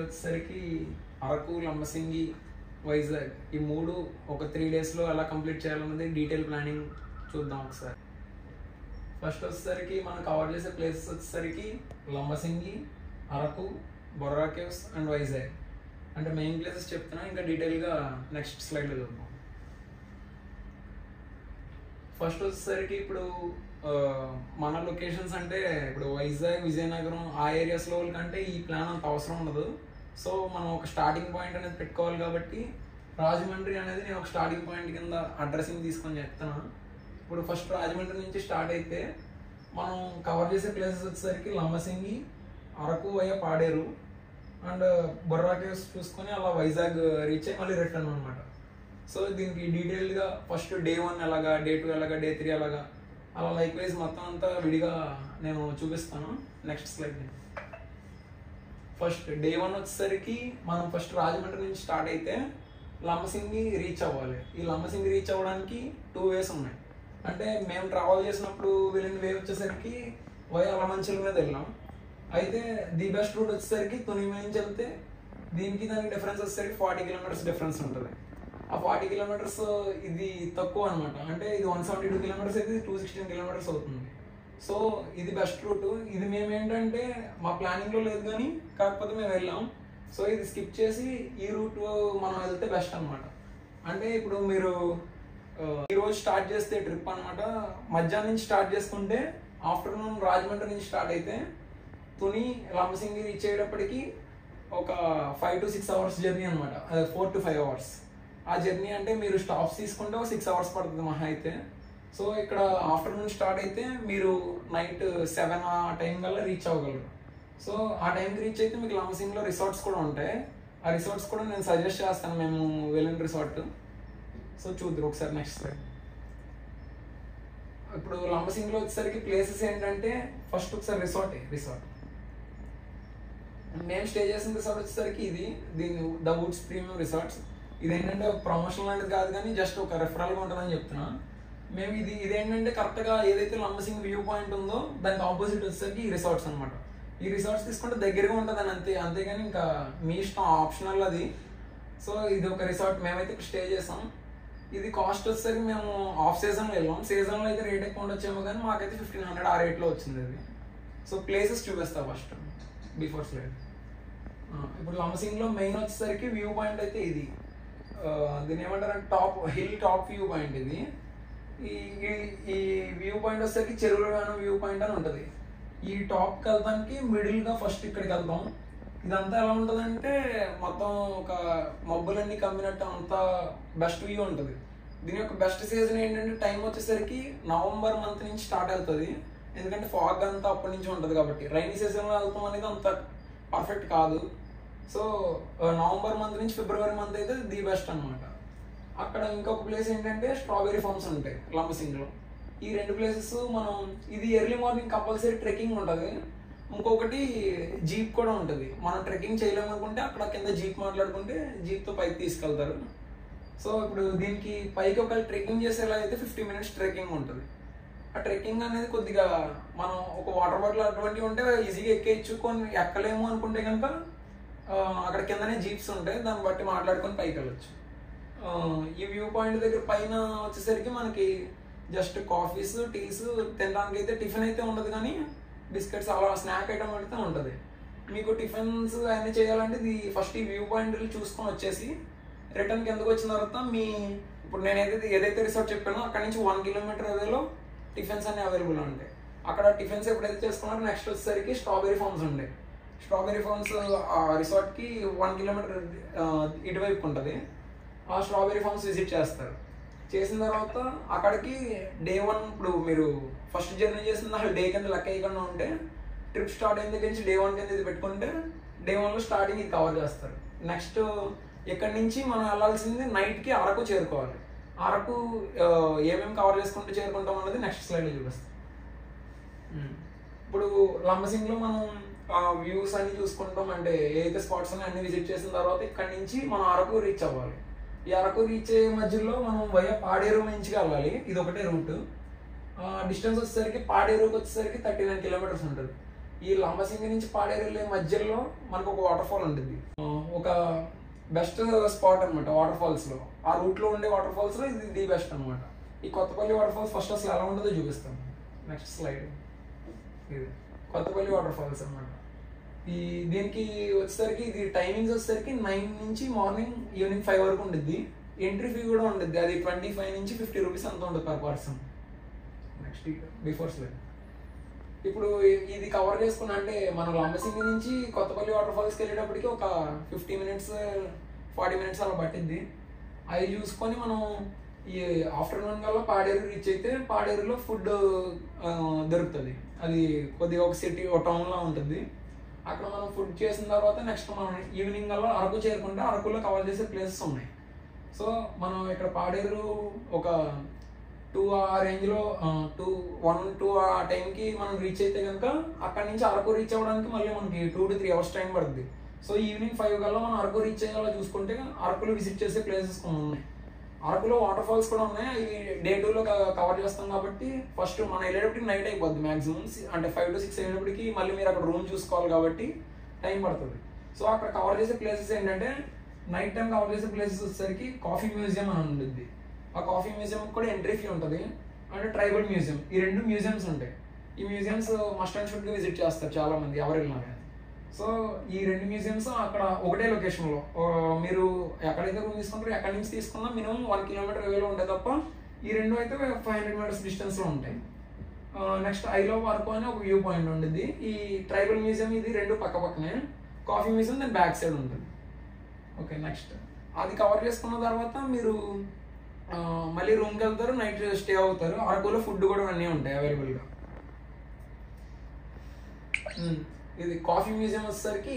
వచ్చేసరికి అరకు, లంబసింగి, వైజాగ్ ఈ 3 ఒక 3 డేస్లో ఎలా కంప్లీట్ చేయాలన్నది డీటెయిల్ ప్లానింగ్ చూద్దాం ఒకసారి. ఫస్ట్ వచ్చేసరికి మనం కవర్ చేసే ప్లేసెస్ వచ్చేసరికి లంబసింగి, అరకు, బొర్రా కేవ్స్ అండ్ వైజాగ్. అంటే మెయిన్ ప్లేసెస్ చెప్తున్నా, ఇంకా డీటెయిల్గా నెక్స్ట్ స్లైడ్లో చూద్దాం. ఫస్ట్ వచ్చేసరికి ఇప్పుడు మన లొకేషన్స్ అంటే ఇప్పుడు వైజాగ్, విజయనగరం ఆ ఏరియాస్లో కంటే ఈ ప్లాన్ అంత అవసరం ఉండదు. సో మనం ఒక స్టార్టింగ్ పాయింట్ అనేది పెట్టుకోవాలి కాబట్టి రాజమండ్రి అనేది నేను ఒక స్టార్టింగ్ పాయింట్ కింద అడ్రస్ని తీసుకొని చెప్తాను. ఇప్పుడు ఫస్ట్ రాజమండ్రి నుంచి స్టార్ట్ అయితే మనం కవర్ చేసే ప్లేసెస్ వచ్చేసరికి లంబసింగి, అరకు వయ పాడేరు అండ్ బొర్రా కేవ్స్ చూసుకొని అలా వైజాగ్ రీచ్ అయ్యి మళ్ళీ రిటర్న్ అనమాట. సో దీనికి డీటెయిల్గా ఫస్ట్ డే 1 ఎలాగా, డే 2 ఎలాగా, డే 3 ఎలాగా అలా లైక్ వైజ్ మొత్తం అంతా విడిగా నేను చూపిస్తాను నెక్స్ట్ స్లైడ్. ఫస్ట్ డే 1 వచ్చేసరికి మనం ఫస్ట్ రాజమండ్రి నుంచి స్టార్ట్ అయితే లంబసింగి రీచ్ అవ్వాలి. ఈ లంబసింగి రీచ్ అవ్వడానికి 2 వేస్ ఉన్నాయి. అంటే మేము ట్రావెల్ చేసినప్పుడు వెళ్ళిన వే వచ్చేసరికి వయా అలమంచిల మీద వెళ్ళాం. అయితే ది బెస్ట్ రూట్ వచ్చేసరికి తుని నుంచి వెళ్తే దీనికి దానికి డిఫరెన్స్ వచ్చేసరికి 40 కిలోమీటర్స్ డిఫరెన్స్ ఉంటుంది. ఆ 40 కిలోమీటర్స్ ఇది తక్కువ అనమాట. అంటే ఇది 172 కిలోమీటర్స్ అయితే 216 కిలోమీటర్స్ అవుతుంది. సో ఇది బెస్ట్ రూట్. ఇది మేము ఏంటంటే మా ప్లానింగ్లో లేదు కానీ కాకపోతే మేము వెళ్ళాం. సో ఇది స్కిప్ చేసి ఈ రూట్ మనం వెళ్తే బెస్ట్ అనమాట. అంటే ఇప్పుడు మీరు ఈరోజు స్టార్ట్ చేస్తే ట్రిప్ అనమాట, మధ్యాహ్నం నుంచి స్టార్ట్ చేసుకుంటే ఆఫ్టర్నూన్ రాజమండ్రి నుంచి స్టార్ట్ అయితే తుని, లంబసింగి రీచ్ అయ్యేటప్పటికి ఒక 5 to 6 అవర్స్ జర్నీ అనమాట. 4 to 5 అవర్స్ ఆ జర్నీ. అంటే మీరు స్టాప్స్ తీసుకుంటే 6 అవర్స్ పడుతుంది మహా అయితే. సో ఇక్కడ ఆఫ్టర్నూన్ స్టార్ట్ అయితే మీరు నైట్ 7 ఆ టైం కల్లా రీచ్ అవ్వగలరు. సో ఆ టైంకి రీచ్ అయితే మీకు లంబసింగిలో రిసార్ట్స్ కూడా ఉంటాయి. ఆ రిసార్ట్స్ కూడా నేను సజెస్ట్ చేస్తాను మేము వెళ్ళిన రిసార్ట్. సో చూద్దరు ఒకసారి నెక్స్ట్ స్లైడ్. ఇప్పుడు లంబసింగిలో వచ్చేసరికి ప్లేసెస్ ఏంటంటే ఫస్ట్ ఒకసారి రిసార్ట్ మేము స్టే చేసిన రిసార్ట్ వచ్చేసరికి దీని ద వుడ్స్ ప్రీమియం రిసార్ట్స్. ఇదేంటంటే ఒక ప్రమోషన్ అనేది కాదు కానీ జస్ట్ ఒక రెఫరల్గా ఉంటుందని చెప్తున్నా. మేము ఇదేంటంటే కరెక్ట్గా ఏదైతే లంబసింగి వ్యూ పాయింట్ ఉందో దానికి ఆపోజిట్ వచ్చేసరికి ఈ రిసార్ట్స్ అనమాట. ఈ రిసార్ట్స్ తీసుకుంటే దగ్గరగా ఉంటుంది అని అంతేగాని ఇంకా మీ ఇష్టం, ఆప్షనల్ అది. సో ఇది ఒక రిసార్ట్ మేమైతే ఇక్కడ స్టే చేసాం. ఇది కాస్ట్ వచ్చేసరికి మేము ఆఫ్ సీజన్లో వెళ్ళాం. సీజన్లో అయితే రేట్ ఎక్కువ ఉండొచ్చేమో కానీ మాకైతే 1500 ఆ రేట్లో వచ్చింది అది. సో ప్లేసెస్ చూపిస్తా ఫస్ట్ బిఫోర్ స్లైడ్. ఇప్పుడు లంబసింగిలో మెయిన్ వచ్చేసరికి వ్యూ పాయింట్ అయితే దీని ఏమంటారంటే టాప్ వ్యూ పాయింట్ ఇది. ఈ వ్యూ పాయింట్ వచ్చేసరికి చెరువులవాన వ్యూ పాయింట్ అని ఉంటుంది. ఈ టాప్కి వెళ్తానికి మిడిల్గా ఫస్ట్ ఇక్కడికి వెళ్తాం. ఇదంతా ఎలా ఉంటుందంటే మొత్తం ఒక మబ్బులన్నీ కమ్మినట్టు అంతా బెస్ట్ వ్యూ ఉంటుంది. దీని యొక్క బెస్ట్ సీజన్ ఏంటంటే టైం వచ్చేసరికి నవంబర్ మంత్ నుంచి స్టార్ట్ అవుతుంది. ఎందుకంటే ఫాగ్ అంతా అప్పటి నుంచి ఉంటుంది కాబట్టి. రైనీ సీజన్లో వెళ్తాం అనేది అంత పర్ఫెక్ట్ కాదు. సో నవంబర్ మంత్ నుంచి ఫిబ్రవరి మంత్ అయితే ది బెస్ట్ అనమాట. అక్కడ ఇంకొక ప్లేస్ ఏంటంటే స్ట్రాబెరీ ఫార్మ్స్ ఉంటాయి లంబసింగిలో. ఈ 2 ప్లేసెస్ మనం ఇది ఎర్లీ మార్నింగ్ కంపల్సరీ ట్రెక్కింగ్ ఉంటుంది. ఇంకొకటి జీప్ కూడా ఉంటుంది. మనం ట్రెక్కింగ్ చేయలేము అనుకుంటే అక్కడ కింద జీప్ మాట్లాడుకుంటే జీప్తో పైకి తీసుకెళ్తారు. సో ఇప్పుడు దీనికి పైకి ఒకవేళ ట్రెక్కింగ్ చేసేలా అయితే 50 minutes ట్రెక్కింగ్ ఉంటుంది. ఆ ట్రెక్కింగ్ అనేది కొద్దిగా మనం ఒక వాటర్ బాటిల్ అటువంటివి ఉంటే ఈజీగా ఎక్కేయచ్చు. కొన్ని ఎక్కలేము అనుకుంటే కనుక అక్కడ కిందనే జీప్స్ ఉంటాయి, దాన్ని బట్టి మాట్లాడుకొని పైకి వెళ్ళచ్చు. ఈ వ్యూ పాయింట్ దగ్గర పైన వచ్చేసరికి మనకి జస్ట్ కాఫీస్, టీస్ తినడానికి అయితే టిఫిన్ అయితే ఉండదు కానీ బిస్కెట్స్ అలా స్నాక్ ఐటమ్ అయితే ఉంటుంది. మీకు టిఫిన్స్ అన్నీ చేయాలంటే ఫస్ట్ ఈ వ్యూ పాయింట్ చూసుకొని వచ్చేసి రిటర్న్ కిందకు వచ్చిన తర్వాత ఇప్పుడు నేను ఏదైతే రిసార్ట్ చెప్పానో అక్కడ నుంచి 1 kilometer అవేలో టిఫిన్స్ అన్నీ అవైలబుల్ ఉంటాయి. అక్కడ టిఫిన్స్ ఎప్పుడైతే చేసుకున్నారో నెక్స్ట్ వచ్చేసరికి స్ట్రాబెరీ ఫార్మ్స్ ఉంటాయి. స్ట్రాబెరీ ఫార్మ్స్ రిసార్ట్కి 1 kilometer ఇటువైపు ఉంటుంది. ఆ స్ట్రాబెరీ ఫార్మ్స్ విజిట్ చేస్తారు. చేసిన తర్వాత అక్కడికి డే 1 ఇప్పుడు మీరు ఫస్ట్ జర్నీ చేసిన అసలు డే కింద లెక్క వేయకుండా ఉంటే ట్రిప్ స్టార్ట్ అయిన దగ్గర నుంచి డే 1 కింద ఇది పెట్టుకుంటే డే 1లో స్టార్టింగ్ ఇది కవర్ చేస్తారు. నెక్స్ట్ ఇక్కడి నుంచి మనం వెళ్ళాల్సింది నైట్కి అరకు చేరుకోవాలి. అరకు ఏమేమి కవర్ చేసుకుంటూ చేరుకుంటాం అన్నది నెక్స్ట్ స్లైడ్లో చూపిస్తాం. ఇప్పుడు లంబసింగిలో మనం వ్యూస్ అన్ని చూసుకుంటాం. అంటే ఏదైతే స్పాట్స్ ఉన్నాయి అన్ని విజిట్ చేసిన తర్వాత ఇక్కడి నుంచి మనం అరకు రీచ్ అవ్వాలి. ఈ అరకు రీచ్ అయ్యే మధ్యలో మనం వయా పాడేరు నుంచి వెళ్ళాలి. ఇది ఒకటే రూట్. డిస్టెన్స్ వచ్చేసరికి పాడేరుకి వచ్చేసరికి 39 kilometers ఉంటుంది. ఈ లంబసింగి నుంచి పాడేరు వెళ్ళే మధ్యలో మనకు ఒక వాటర్ ఫాల్ ఉంటుంది. ఒక బెస్ట్ స్పాట్ అనమాట వాటర్ ఫాల్స్లో. ఆ రూట్లో ఉండే వాటర్ ఫాల్స్లో ఇది ది బెస్ట్ అనమాట. ఈ కొత్తపల్లి వాటర్ ఫాల్స్ ఫస్ట్ అసలు ఎలా ఉంటుందో చూపిస్తాను. Next slide. ఇది కొత్తపల్లి వాటర్ ఫాల్స్ అనమాట. దీనికి వచ్చేసరికి ఇది టైమింగ్స్ వచ్చేసరికి 9 నుంచి మార్నింగ్ ఈవినింగ్ 5 వరకు ఉంటుంది. ఎంట్రీ ఫీ కూడా ఉంటుంది, అది 25 నుంచి 50 రూపీస్ అంత ఉంటుంది per person. Next before slide. ఇప్పుడు ఇది కవర్ చేసుకున్నా అంటే మనం లంబసింగి నుంచి కొత్తపల్లి వాటర్ ఫాల్స్కి వెళ్ళేటప్పటికి ఒక 50 మినిట్స్ 40 మినిట్స్ అలా పట్టింది. అవి చూసుకొని మనం ఈ ఆఫ్టర్నూన్ కల్లా పాడేరు రీచ్ అయితే పాడేరులో ఫుడ్ దొరుకుతుంది. అది కొద్దిగా ఒక సిటీ ఒక టౌన్లో ఉంటుంది. అక్కడ మనం ఫుడ్ చేసిన తర్వాత నెక్స్ట్ మనం ఈవినింగ్ కల్లా అరకు చేరుకుంటే అరకులో కవర్ చేసే ప్లేసెస్ ఉన్నాయి. సో మనం ఇక్కడ పాడేరు ఒక 2 ఆ రేంజ్లో 1-2 ఆ టైంకి మనం రీచ్ అయితే కనుక అక్కడి నుంచి అరకు రీచ్ అవ్వడానికి మళ్ళీ మనకి 2 to 3 అవర్స్ టైం పడుతుంది. సో ఈవినింగ్ 5 కల్లా మనం అరకు రీచ్ అయ్యేలా చూసుకుంటే అరకులో విజిట్ చేసే ప్లేసెస్ కొన్ని ఉన్నాయి. అరకులో వాటర్ ఫాల్స్ కూడా ఉన్నాయి. అవి డే 2లో కవర్ చేస్తాం కాబట్టి ఫస్ట్ మనం వెళ్ళేటప్పటికి నైట్ అయిపోద్ది మ్యాక్సిమం. అంటే 5 to 6 అయినప్పటికీ మళ్ళీ మీరు అక్కడ రూమ్ చూసుకోవాలి కాబట్టి టైం పడుతుంది. సో అక్కడ కవర్ చేసే ప్లేసెస్ ఏంటంటే నైట్ టైం కవర్ చేసే ప్లేసెస్ వచ్చేసరికి కాఫీ మ్యూజియం అని ఉంటుంది. ఆ కాఫీ మ్యూజియం కూడా ఎంట్రీ ఫీ ఉంటుంది. అంటే ట్రైబల్ మ్యూజియం, ఈ 2 మ్యూజియంస్ ఉంటాయి. ఈ మ్యూజియంస్ మస్ట్ అండ్ షుడ్గా విజిట్ చేస్తారు చాలా మంది ఎవరు వెళ్ళినా కానీ. సో ఈ 2 మ్యూజియంస్ అక్కడ ఒకటే లొకేషన్లో మీరు ఎక్కడైతే రూమ్ తీసుకుంటారో ఎక్కడి నుంచి తీసుకున్నా మినిమం 1 కిలోమీటర్ వేలో ఉంటాయి తప్ప ఈ 2 అయితే 500 మీటర్స్ డిస్టెన్స్లో ఉంటాయి. నెక్స్ట్ ఐ లవ్ అరకు అని ఒక వ్యూ పాయింట్ ఉంటుంది. ఈ ట్రైబల్ మ్యూజియం ఇది 2 పక్క పక్కనే. కాఫీ మ్యూజియం దాని బ్యాక్ సైడ్ ఉంటుంది. ఓకే, నెక్స్ట్ అది కవర్ చేసుకున్న తర్వాత మీరు మళ్ళీ రూమ్కి వెళ్తారు, నైట్ స్టే అవుతారు. అరకులో ఫుడ్ కూడా అన్నీ ఉంటాయి అవైలబుల్గా. ఇది కాఫీ మ్యూజియం వచ్చేసరికి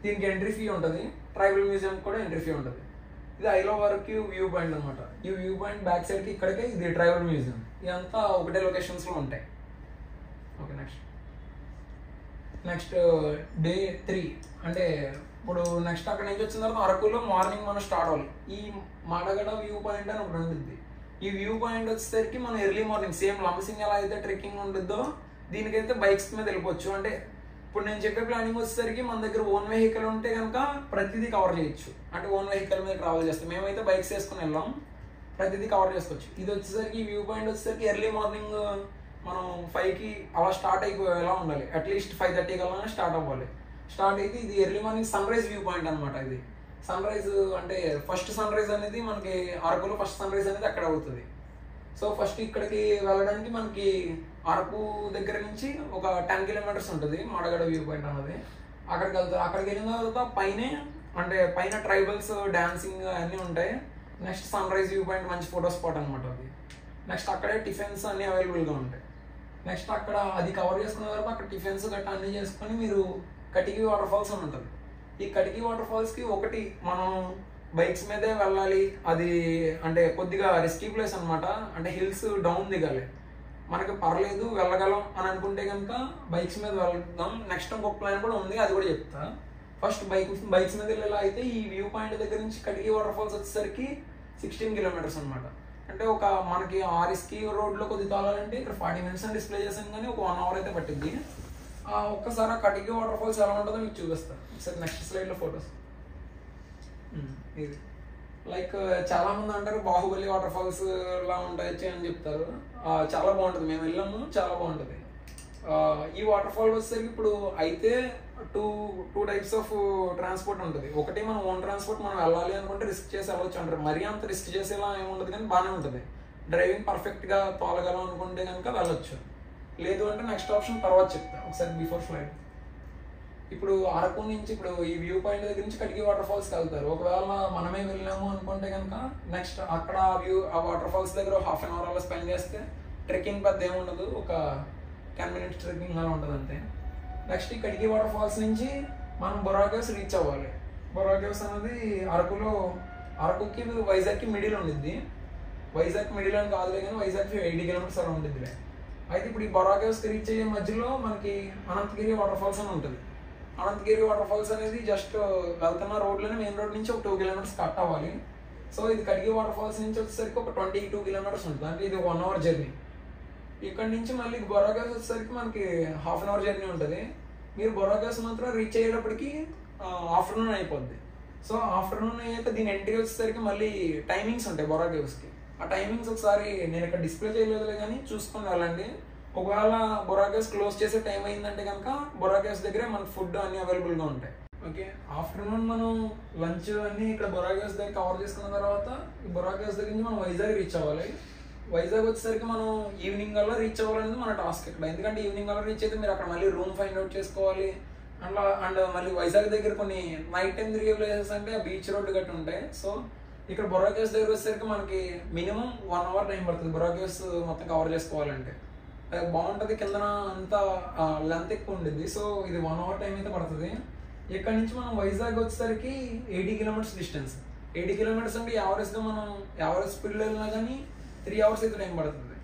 దీనికి ఎంట్రీ ఫీ ఉంటుంది. ట్రైబల్ మ్యూజియం కూడా ఎంట్రీ ఫీ ఉంటుంది. ఇది I love Araku view point అనమాట. ఈ వ్యూ పాయింట్ బ్యాక్ సైడ్కి ఇక్కడికే ఇది ట్రైబల్ మ్యూజియం. ఇదంతా ఒకటే లొకేషన్స్లో ఉంటాయి. ఓకే, నెక్స్ట్ డే 3 అంటే ఇప్పుడు నెక్స్ట్ అక్కడ నుంచి వచ్చిన తర్వాత అరకులో మార్నింగ్ మనం స్టార్ట్ అవ్వాలి. ఈ మాడగడ వ్యూ పాయింట్ అని ఒకటి ఉంటుంది. ఈ వ్యూ పాయింట్ వచ్చేసరికి మనం ఎర్లీ మార్నింగ్ సేమ్ లంబసింగి ఎలా అయితే ట్రెక్కింగ్ ఉంటుందో దీనికైతే బైక్స్ మీద వెళ్ళిపోవచ్చు. అంటే ఇప్పుడు నేను చెప్పే ప్లానింగ్ వచ్చేసరికి మన దగ్గర ఓన్ వెహికల్ ఉంటే కనుక ప్రతిదీ కవర్ చేయొచ్చు. అంటే ఓన్ వెహికల్ మీద ట్రావెల్ చేస్తాం. మేమైతే బైక్స్ వేసుకుని వెళ్ళాం, ప్రతిదీ కవర్ చేసుకోవచ్చు. ఇది వచ్చేసరికి వ్యూ పాయింట్ వచ్చేసరికి ఎర్లీ మార్నింగ్ మనం 5కి అలా స్టార్ట్ అయిపోయేలా ఉండాలి. అట్లీస్ట్ 5:30 కల్లా స్టార్ట్ అవ్వాలి. స్టార్ట్ అయితే ఇది early morning sunrise view point అనమాట. ఇది సన్ రైజ్ అంటే ఫస్ట్ సన్ రైజ్ అనేది మనకి అరకులో ఫస్ట్ సన్ రైజ్ అనేది అక్కడ అవుతుంది. సో ఫస్ట్ ఇక్కడికి వెళ్ళడానికి మనకి అరకు దగ్గర నుంచి ఒక 10 కిలోమీటర్స్ ఉంటుంది మాడగడ వ్యూ పాయింట్ అన్నది. అక్కడికి వెళ్తారు. అక్కడికి వెళ్ళిన తర్వాత పైన ట్రైబల్స్ డాన్సింగ్ అన్నీ ఉంటాయి. Next sunrise view point మంచి ఫోటో స్పాట్ అనమాట అది. నెక్స్ట్ అక్కడే టిఫిన్స్ అన్నీ అవైలబుల్గా ఉంటాయి. నెక్స్ట్ అక్కడ అది కవర్ చేసుకున్న తర్వాత అక్కడ టిఫిన్స్ గట్రా అన్నీ చేసుకొని మీరు కటికి వాటర్ ఫాల్స్ అని ఉంటుంది. ఈ కటికి వాటర్ ఫాల్స్కి ఒకటి మనం బైక్స్ మీదే వెళ్ళాలి. అది అంటే కొద్దిగా రిస్కీ ప్లేస్ అనమాట. అంటే హిల్స్ డౌన్ దిగాలి. మనకి పర్లేదు వెళ్ళగలం అని అనుకుంటే కనుక బైక్స్ మీద వెళ్దాం. నెక్స్ట్ ఇంకొక ప్లాన్ కూడా ఉంది, అది కూడా చెప్తా. ఫస్ట్ బైక్స్ మీద వెళ్ళేలా అయితే ఈ వ్యూ పాయింట్ దగ్గర నుంచి కటికి వాటర్ ఫాల్స్ వచ్చేసరికి 16 కిలోమీటర్స్ అనమాట. అంటే ఒక మనకి ఆర్ఎస్కి రోడ్లో కొద్ది తోలాలంటే ఇక్కడ 40 మినిట్స్ అని డిస్ప్లే చేసాను కానీ ఒక 1 అవర్ అయితే పట్టింది. ఒక్కసారి ఆ కటికి వాటర్ ఫాల్స్ ఎలా ఉంటుందో మీకు చూపిస్తాను. ఒకసారి నెక్స్ట్ స్లైడ్లో ఫొటోస్. ఇది లైక్ చాలా మంది అంటారు బాహుబలి వాటర్ ఫాల్స్ లా ఉంటాయి అని చెప్తారు. చాలా బాగుంటుంది, మేము వెళ్ళాము, చాలా బాగుంటుంది. ఈ వాటర్ ఫాల్ వచ్చేసరికి ఇప్పుడు అయితే టూ టైప్స్ ఆఫ్ ట్రాన్స్పోర్ట్ ఉంటుంది. ఒకటి మనం ఓన్ ట్రాన్స్పోర్ట్ మనం వెళ్ళాలి అనుకుంటే రిస్క్ చేసి వెళ్ళవచ్చు అంటారు. మరీ అంత రిస్క్ చేసేలా ఏముండదు కానీ బాగానే ఉంటుంది. డ్రైవింగ్ పర్ఫెక్ట్గా తోలగలం అనుకుంటే కనుక వెళ్ళొచ్చు. లేదు అంటే నెక్స్ట్ ఆప్షన్ తర్వాత చెప్తాను. ఒకసారి బిఫోర్ స్లైడ్. ఇప్పుడు అరకు నుంచి ఇప్పుడు ఈ వ్యూ పాయింట్ దగ్గర నుంచి కటికి వాటర్ ఫాల్స్కి వెళ్తారు. ఒకవేళ మనమే వెళ్ళాము అనుకుంటే కనుక నెక్స్ట్ అక్కడ ఆ వాటర్ ఫాల్స్ దగ్గర ½ అన్ అవర్ అలా స్పెండ్ చేస్తే ట్రెక్కింగ్ పెద్ద ఏముండదు, ఒక 10 మినిట్స్ ట్రెక్కింగ్ అలా ఉంటుంది అంతే. నెక్స్ట్ ఈ కటికి వాటర్ ఫాల్స్ నుంచి మనం బొర్రా కేవ్స్ రీచ్ అవ్వాలి. బొర్రా కేవ్స్ అనేది అరకుకి వైజాగ్కి మిడిల్ ఉండిద్ది. వైజాగ్ మిడిల్ అని కాదులే కానీ వైజాగ్కి 80 కిలోమీటర్స్ అలా ఉండిద్దిలే. అయితే ఇప్పుడు ఈ బొర్రా కేవ్స్కి రీచ్ అయ్యే మధ్యలో మనకి అనంతగిరి వాటర్ ఫాల్స్ అని ఉంటుంది. అనంతగిరి వాటర్ ఫాల్స్ అనేది జస్ట్ వెళ్తున్న రోడ్లోనే మెయిన్ రోడ్ నుంచి ఒక 2 కిలోమీటర్స్ కట్ అవ్వాలి. సో ఇది కటికి వాటర్ ఫాల్స్ నుంచి వచ్చేసరికి ఒక 22 కిలోమీటర్స్ ఉంటుంది. అంటే ఇది 1 అవర్ జర్నీ. ఇక్కడ నుంచి మళ్ళీ బొర్రాకేవ్స్ వచ్చేసరికి మనకి హాఫ్ అన్ అవర్ జర్నీ ఉంటుంది. మీరు బొర్రాకేవ్స్ మాత్రం రీచ్ అయ్యేటప్పటికి ఆఫ్టర్నూన్ అయిపోద్ది. సో ఆఫ్టర్నూన్ అయ్యాక దీని ఎంట్రీ వచ్చేసరికి మళ్ళీ టైమింగ్స్ ఉంటాయి బొర్రాకేవ్స్కి. ఆ టైమింగ్స్ ఒకసారి నేను ఇక్కడ డిస్ప్లే చేయలేదులే కానీ చూసుకొని వెళ్ళండి. ఒకవేళ బొర్రాకేవ్స్ క్లోజ్ చేసే టైం అయిందంటే కనుక బొర్రాకేవ్స్ దగ్గరే మనకు ఫుడ్ అన్నీ అవైలబుల్గా ఉంటాయి. ఓకే, ఆఫ్టర్నూన్ మనం లంచ్ అన్నీ ఇక్కడ బొర్రాకేవ్స్ దగ్గర కవర్ చేసుకున్న తర్వాత ఈ బొర్రాకేవ్స్ దగ్గర నుంచి మనం వైజాగ్ రీచ్ అవ్వాలి. వైజాగ్ వచ్చేసరికి మనం ఈవినింగ్ కల్లా రీచ్ అవ్వాలనేది మన టాస్క్ ఇక్కడ. ఎందుకంటే ఈవినింగ్ కల్లా రీచ్ అయితే మీరు అక్కడ మళ్ళీ రూమ్ ఫైండ్ అవుట్ చేసుకోవాలి. అండ్ మళ్ళీ వైజాగ్ దగ్గర కొన్ని నైట్ టైం తిరిగే ప్లేసెస్ అంటే బీచ్ రోడ్డు గట్టి ఉంటాయి. సో ఇక్కడ బొర్రాకేవ్స్ దగ్గర వచ్చేసరికి మనకి మినిమం 1 అవర్ టైం పడుతుంది బొర్రాకేవ్స్ మొత్తం కవర్ చేసుకోవాలంటే. బాగుంటుంది, కిందన అంతా లెంత్ ఎక్కువ ఉంటుంది. సో ఇది 1 అవర్ టైం అయితే పడుతుంది. ఇక్కడ నుంచి మనం వైజాగ్ వచ్చేసరికి 80 కిలోమీటర్స్ డిస్టెన్స్. 80 కిలోమీటర్స్ అంటే యావరేజ్గా మనం యావరేజ్ స్పీడ్లో వెళ్ళినా కానీ 3 అవర్స్ అయితే టైం పడుతుంది.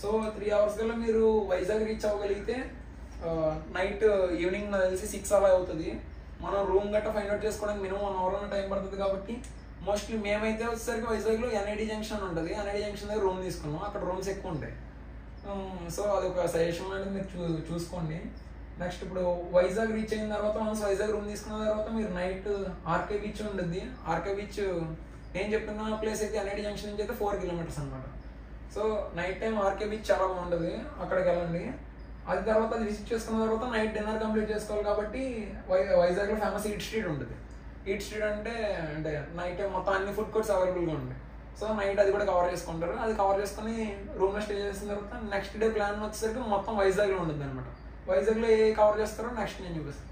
సో 3 అవర్స్ కల్లా మీరు వైజాగ్ రీచ్ అవ్వగలిగితే నైట్ ఈవినింగ్ నాకు తెలిసి 6 అలా అవుతుంది. మనం రూమ్ గట్రా ఫైండ్ అవుట్ చేసుకోవడానికి మినిమం 1 అవర్ టైం పడుతుంది. కాబట్టి మోస్ట్లీ మేమైతే వచ్చేసరికి వైజాగ్లో ఎన్ఐడి జంక్షన్ ఉంటుంది. ఎన్ఐడి జంక్షన్ దగ్గర రూమ్ తీసుకున్నాం. అక్కడ రూమ్స్ ఎక్కువ ఉంటాయి. సో అది ఒక సజెషన్ అనేది మీరు చూసుకోండి. నెక్స్ట్ ఇప్పుడు వైజాగ్ రీచ్ అయిన తర్వాత మనం వైజాగ్ రూమ్ తీసుకున్న తర్వాత మీరు నైట్ ఆర్కే బీచ్ ఉంటుంది. ఆర్కే బీచ్ నేను చెప్పిన ప్లేస్ అయితే ఎన్ఐడి జంక్షన్ నుంచి అయితే 4 కిలోమీటర్స్ అనమాట. So night time RK beach చాలా బాగుంటుంది, అక్కడికి వెళ్ళండి. అది తర్వాత అది విజిట్ చేసుకున్న తర్వాత నైట్ డిన్నర్ కంప్లీట్ చేసుకోవాలి. కాబట్టి వైజాగ్లో ఫేమస్ ఈట్ స్ట్రీట్ ఉంటుంది. ఈట్ స్ట్రీట్ అంటే నైట్ టైం మొత్తం అన్ని ఫుడ్ కోర్ట్స్ అవైలబుల్గా ఉంటాయి. సో నైట్ అది కూడా కవర్ చేసుకుంటారు. అది కవర్ చేసుకుని రూమ్లో స్టే చేసిన తర్వాత నెక్స్ట్ డే ప్లాన్ వచ్చేసరికి మొత్తం వైజాగ్లో ఉంటుంది అనమాట. వైజాగ్లో ఏ కవర్ చేస్తారో నెక్స్ట్ నేను చూపిస్తాను.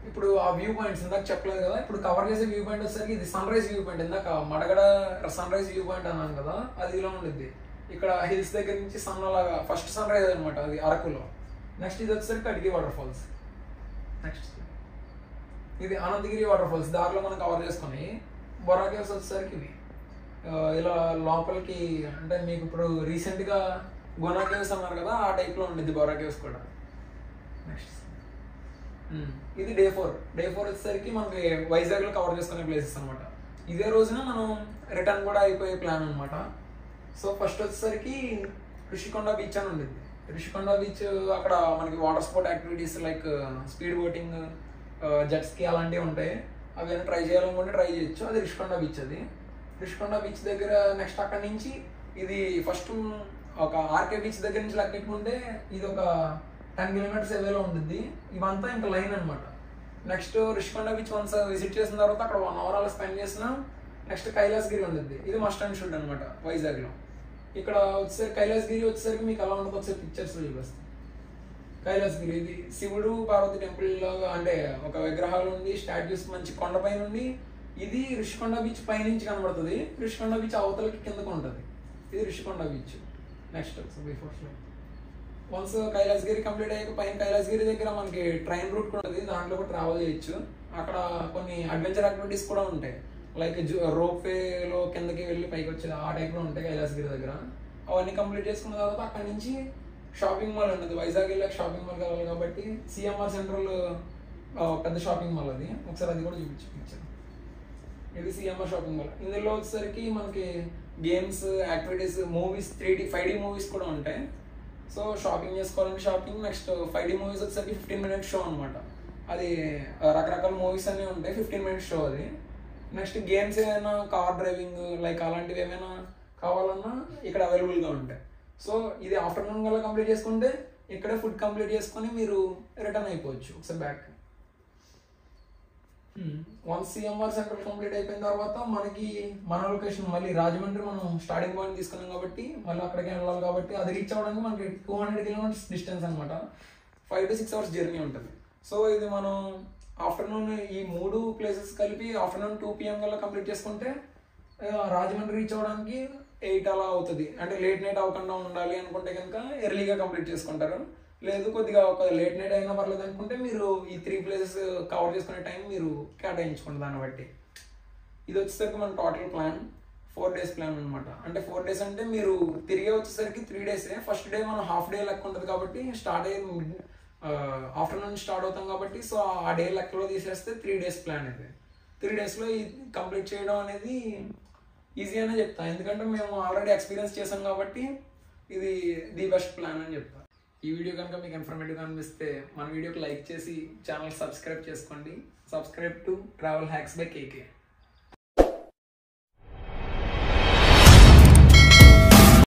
ఇప్పుడు ఆ వ్యూ పాయింట్స్ ఇందాక చెప్పలేదు కదా, ఇప్పుడు కవర్ చేసే వ్యూ పాయింట్ వచ్చేసరికి ఇది సన్ రైజ్ వ్యూ పాయింట్. ఇందాక Madagada sunrise view point అన్నాను కదా, అది ఇలా ఉంటుంది. ఇక్కడ హిల్స్ దగ్గర నుంచి సన్ అలాగా ఫస్ట్ సన్ రైజ్ అనమాట, అది అరకులో. నెక్స్ట్ ఇది వచ్చేసరికి కడిగి వాటర్ ఫాల్స్. నెక్స్ట్ ఇది అనంతగిరి వాటర్ ఫాల్స్. దారిలో మనం కవర్ చేసుకొని బొర్రాకేవ్స్ వచ్చేసరికి ఇవి ఇలా లోపలికి, అంటే మీకు ఇప్పుడు రీసెంట్గా గునా కేవ్స్ అన్నారు కదా, ఆ టైప్లో ఉంటుంది బొర్రాకేవ్స్ కూడా. నెక్స్ట్ ఇది డే 4. డే 4 వచ్చేసరికి మనకి వైజాగ్లో కవర్ చేసుకునే ప్లేసెస్ అనమాట. ఇదే రోజున మనం రిటర్న్ కూడా అయిపోయే ప్లాన్ అనమాట. సో ఫస్ట్ వచ్చేసరికి ఋషికొండ బీచ్ అని ఉంటుంది. ఋషికొండ బీచ్ అక్కడ మనకి water sport activities like speed boating, jet ski అలాంటివి ఉంటాయి. అవి ట్రై చేయాలనుకుంటే ట్రై చేయొచ్చు. అది ఋషికొండ బీచ్. అది ఋషికొండ బీచ్ దగ్గర నెక్స్ట్ అక్కడ నుంచి ఇది ఫస్ట్ ఒక ఆర్కే బీచ్ దగ్గర నుంచి లెక్కెట్టుకుంటే ఇది ఒక 10 కిలోమీటర్స్ అవేలో ఉంటుంది. ఇవంతా ఇంకా లైన్ అనమాట. Next Rushikonda beach once visit చేసిన తర్వాత అక్కడ 1 అవర్ అలా స్పెండ్ చేసిన నెక్స్ట్ కైలాసగిరి ఉంటుంది. ఇది మస్ట్ అండ్ షుడ్ అనమాట వైజాగ్లో. ఇక్కడ వచ్చేసరికి కైలాసగిరి వచ్చేసరికి మీకు ఎలా ఉంటుంది ఒకసారి పిక్చర్స్లో చూపిస్తాను. కైలాసగిరి ఇది శివుడు పార్వతి టెంపుల్ లాగా, అంటే ఒక విగ్రహాలు ఉండి స్టాట్యూస్ మంచి కొండపై నుండి. ఇది ఋషికొండ బీచ్ పైనుంచి కనబడుతుంది. ఋషికొండ బీచ్ అవతలకి కిందకు ఉంటుంది. ఇది Rushikonda beach. Next before slide once Kailasagiri complete అయ్యాక పైన కైలాసగిరి దగ్గర మనకి ట్రైన్ రూట్ కూడా ఉంది. దాంట్లో కూడా ట్రావెల్ చేయొచ్చు. అక్కడ కొన్ని అడ్వెంచర్ యాక్టివిటీస్ కూడా ఉంటాయి. లైక్ రోప్ వేలో కిందకి వెళ్ళి పైకి వచ్చేది ఆ టైప్లో ఉంటాయి కైలాసగిరి దగ్గర. అవన్నీ కంప్లీట్ చేసుకున్న తర్వాత అక్కడ నుంచి షాపింగ్ మాల్ ఉంటుంది. వైజాగ్ వెళ్ళాక షాపింగ్ మాల్ కావాలి కాబట్టి సిఎంఆర్ సెంట్రల్ పెద్ద షాపింగ్ మాల్ అది. ఒకసారి అది కూడా చూపించాను. ఇది సిఎంఆర్ షాపింగ్ మాల్. ఇందులో వచ్చేసరికి మనకి games, activities, movies, 3D 5D movies కూడా ఉంటాయి. సో షాపింగ్ చేసుకోవాలంటే షాపింగ్. నెక్స్ట్ 5D మూవీస్ వచ్చేసరికి 15 మినిట్స్ షో అనమాట. అది రకరకాల మూవీస్ అన్నీ ఉంటాయి. 15 మినిట్స్ షో అది. నెక్స్ట్ గేమ్స్ ఏమైనా కార్ డ్రైవింగ్ లైక్ అలాంటివి ఏమైనా కావాలన్నా ఇక్కడ అవైలబుల్గా ఉంటాయి. సో ఇది ఆఫ్టర్నూన్ కల్లా కంప్లీట్ చేసుకుంటే ఇక్కడే ఫుడ్ కంప్లీట్ చేసుకొని మీరు రిటర్న్ అయిపోవచ్చు ఒకసారి back. Once CMR centre complete అయిపోయిన తర్వాత మనకి మన లొకేషన్ మళ్ళీ రాజమండ్రి మనం స్టార్టింగ్ పాయింట్ తీసుకున్నాం కాబట్టి మళ్ళీ అక్కడికి వెళ్ళాలి. కాబట్టి అది రీచ్ అవ్వడానికి మనకి 200 కిలోమీటర్స్ డిస్టెన్స్ అనమాట. 5 to 6 అవర్స్ జర్నీ ఉంటుంది. సో ఇది మనం ఆఫ్టర్నూన్ ఈ 3 ప్లేసెస్ కలిపి ఆఫ్టర్నూన్ 2 PM కల్లా కంప్లీట్ చేసుకుంటే రాజమండ్రి రీచ్ అవ్వడానికి 8 అలా అవుతుంది. అంటే లేట్ నైట్ అవ్వకుండా ఉండాలి అనుకుంటే కనుక ఎర్లీగా కంప్లీట్ చేసుకుంటారు. లేదు కొద్దిగా ఒక లేట్ నైట్ అయినా పర్లేదు అనుకుంటే మీరు ఈ 3 ప్లేసెస్ కవర్ చేసుకునే టైం మీరు కేటాయించుకోండి దాన్ని బట్టి. ఇది వచ్చేసరికి మన టోటల్ ప్లాన్ 4 days ప్లాన్ అనమాట. అంటే 4 days అంటే మీరు తిరిగే వచ్చేసరికి 3 days. ఫస్ట్ డే మనం హాఫ్ డే లెక్క ఉంటుంది కాబట్టి స్టార్ట్ అయ్యి ఆఫ్టర్నూన్ స్టార్ట్ అవుతాం కాబట్టి సో ఆ డే లెక్కలో తీసేస్తే 3 days ప్లాన్ అయితే 3 daysలో ఇది కంప్లీట్ చేయడం అనేది ఈజీ అనే చెప్తాను, ఎందుకంటే మేము ఆల్రెడీ ఎక్స్పీరియన్స్ చేసాం కాబట్టి ఇది ది బెస్ట్ ప్లాన్ అని చెప్తాను. ఈ వీడియో కనుక మీకు ఇన్ఫర్మేటివ్గా అనిపిస్తే మన వీడియోకి లైక్ చేసి ఛానల్ సబ్స్క్రైబ్ చేసుకోండి. Subscribe to travel hacks by KK.